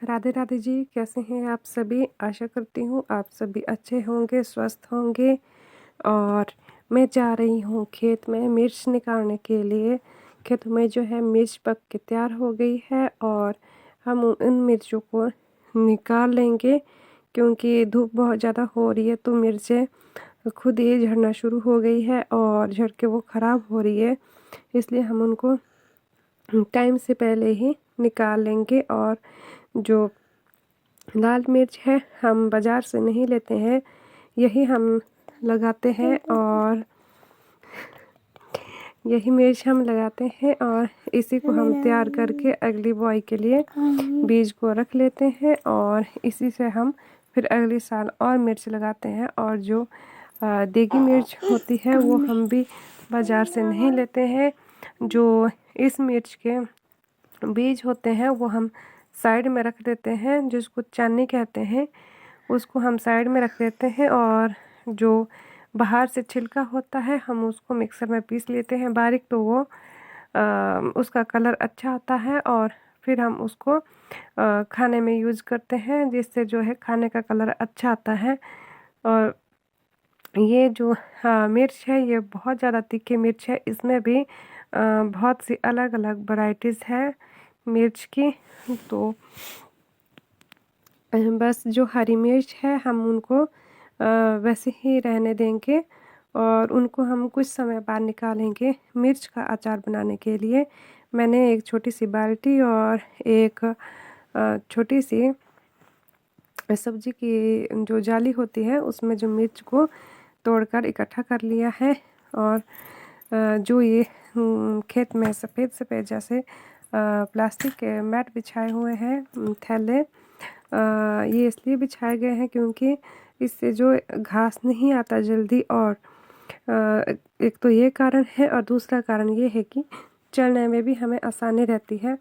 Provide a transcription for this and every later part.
राधे राधे जी, कैसे हैं आप सभी? आशा करती हूँ आप सभी अच्छे होंगे, स्वस्थ होंगे। और मैं जा रही हूँ खेत में मिर्च निकालने के लिए। खेत में जो है मिर्च पक के तैयार हो गई है और हम उन मिर्चों को निकाल लेंगे, क्योंकि धूप बहुत ज़्यादा हो रही है तो मिर्चें खुद ही झड़ना शुरू हो गई है और झड़ के वो ख़राब हो रही है। इसलिए हम उनको टाइम से पहले ही निकाल लेंगे। और जो लाल मिर्च है हम बाज़ार से नहीं लेते हैं, यही हम लगाते हैं और यही मिर्च हम लगाते हैं और इसी को हम तैयार करके अगली बुआई के लिए बीज को रख लेते हैं और इसी से हम फिर अगले साल और मिर्च लगाते हैं। और जो देगी मिर्च होती है वो हम भी बाज़ार से नहीं लेते हैं। जो इस मिर्च के बीज होते हैं वो हम साइड में रख देते हैं, जिसको चन्नी कहते हैं, उसको हम साइड में रख देते हैं। और जो बाहर से छिलका होता है हम उसको मिक्सर में पीस लेते हैं बारीक, तो वो उसका कलर अच्छा आता है और फिर हम उसको खाने में यूज़ करते हैं, जिससे जो है खाने का कलर अच्छा आता है। और ये जो मिर्च है ये बहुत ज़्यादा तीखी मिर्च है। इसमें भी बहुत सी अलग अलग वैरायटीज़ है मिर्च की। तो बस जो हरी मिर्च है हम उनको वैसे ही रहने देंगे और उनको हम कुछ समय बाद निकालेंगे मिर्च का अचार बनाने के लिए। मैंने एक छोटी सी बाल्टी और एक छोटी सी सब्जी की जो जाली होती है उसमें जो मिर्च को तोड़कर इकट्ठा कर लिया है। और जो ये खेत में सफ़ेद सफ़ेद जैसे प्लास्टिक के मैट बिछाए हुए हैं, थैले, ये इसलिए बिछाए गए हैं क्योंकि इससे जो घास नहीं आता जल्दी। और एक तो ये कारण है और दूसरा कारण ये है कि चलने में भी हमें आसानी रहती है।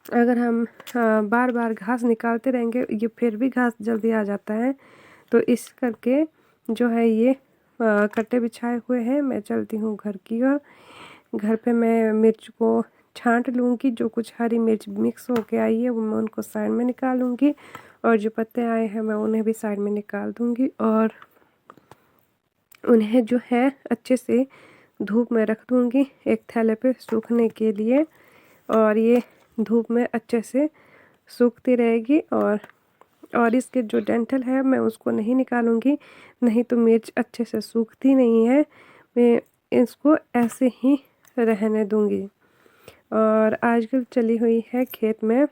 अगर हम बार बार घास निकालते रहेंगे ये फिर भी घास जल्दी आ जाता है। तो इस करके जो है ये कट्टे बिछाए हुए हैं। मैं चलती हूँ घर की ओर। घर पे मैं मिर्च को छांट लूँगी, जो कुछ हरी मिर्च मिक्स होके आई है वो मैं उनको साइड में निकालूँगी और जो पत्ते आए हैं मैं उन्हें भी साइड में निकाल दूँगी और उन्हें जो है अच्छे से धूप में रख दूँगी एक थैले पे सूखने के लिए। और ये धूप में अच्छे से सूखती रहेगी और इसके जो डंठल है मैं उसको नहीं निकालूंगी, नहीं तो मिर्च अच्छे से सूखती नहीं है। मैं इसको ऐसे ही रहने दूंगी। और आजकल चली हुई है खेत में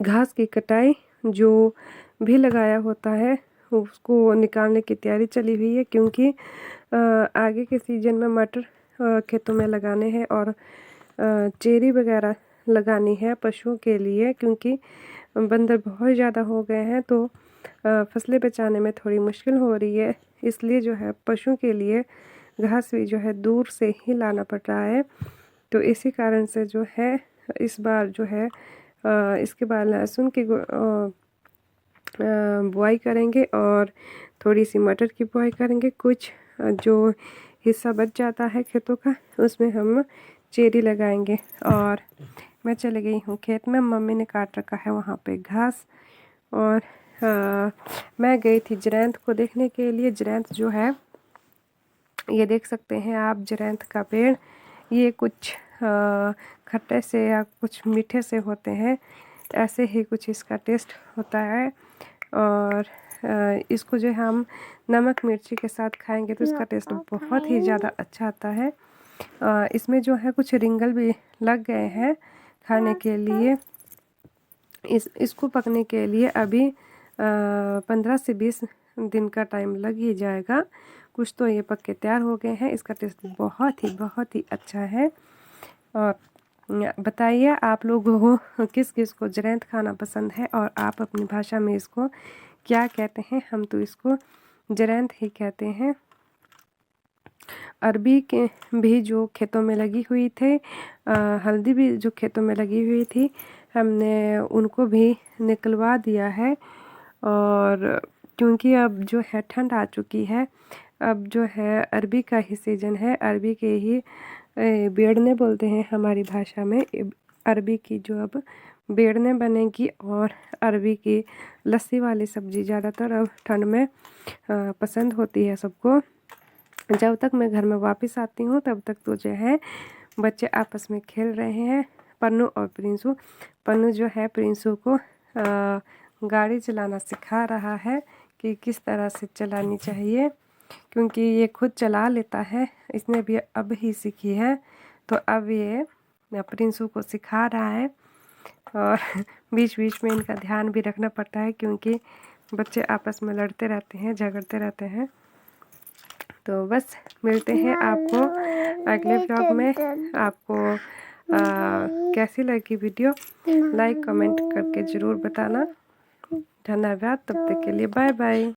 घास की कटाई, जो भी लगाया होता है उसको निकालने की तैयारी चली हुई है, क्योंकि आगे के सीजन में मटर खेतों में लगाने हैं और चेरी वगैरह लगानी है पशुओं के लिए, क्योंकि बंदर बहुत ज़्यादा हो गए हैं तो फसलें बचाने में थोड़ी मुश्किल हो रही है। इसलिए जो है पशुओं के लिए घास भी जो है दूर से ही लाना पड़ रहा है। तो इसी कारण से जो है इस बार जो है इसके बाद लहसुन की बुआई करेंगे और थोड़ी सी मटर की बुआई करेंगे। कुछ जो हिस्सा बच जाता है खेतों का उसमें हम चेरी लगाएंगे। और मैं चली गई हूँ खेत में, मम्मी ने काट रखा है वहाँ पे घास। और मैं गई थी जिरैंत को देखने के लिए। जिरैंत जो है ये देख सकते हैं आप, जिरैंत का पेड़, ये कुछ खट्टे से या कुछ मीठे से होते हैं, ऐसे ही कुछ इसका टेस्ट होता है। और इसको जो हम नमक मिर्ची के साथ खाएंगे तो इसका टेस्ट बहुत ही ज़्यादा अच्छा आता है। इसमें जो है कुछ रिंगल भी लग गए हैं खाने के लिए। इसको पकने के लिए अभी 15 से 20 दिन का टाइम लग ही जाएगा। कुछ तो ये पक के तैयार हो गए हैं। इसका टेस्ट बहुत ही अच्छा है। और बताइए आप लोगों को किस किस को जिरैंत खाना पसंद है और आप अपनी भाषा में इसको क्या कहते हैं? हम तो इसको जिरैंत ही कहते हैं। अरबी के भी जो खेतों में लगी हुई थे, हल्दी भी जो खेतों में लगी हुई थी, हमने उनको भी निकलवा दिया है। और क्योंकि अब जो है ठंड आ चुकी है, अब जो है अरबी का ही सीज़न है, अरबी के ही बेड़ने बोलते हैं हमारी भाषा में। अरबी की जो अब बेड़ने बनेगी, और अरबी की लस्सी वाली सब्ज़ी ज़्यादातर अब ठंड में पसंद होती है सबको। जब तक मैं घर में वापस आती हूँ तब तक तो जो है बच्चे आपस में खेल रहे हैं, पन्नू और प्रिंसू। पन्नू जो है प्रिंसू को गाड़ी चलाना सिखा रहा है कि किस तरह से चलानी चाहिए, क्योंकि ये खुद चला लेता है, इसने भी अब ही सीखी है। तो अब ये प्रिंसू को सिखा रहा है, और बीच बीच में इनका ध्यान भी रखना पड़ता है, क्योंकि बच्चे आपस में लड़ते रहते हैं, झगड़ते रहते हैं। तो बस मिलते हैं आपको अगले व्लॉग में। आपको कैसी लगी वीडियो, लाइक कमेंट करके ज़रूर बताना। धन्यवाद, तब तक के लिए बाय बाय।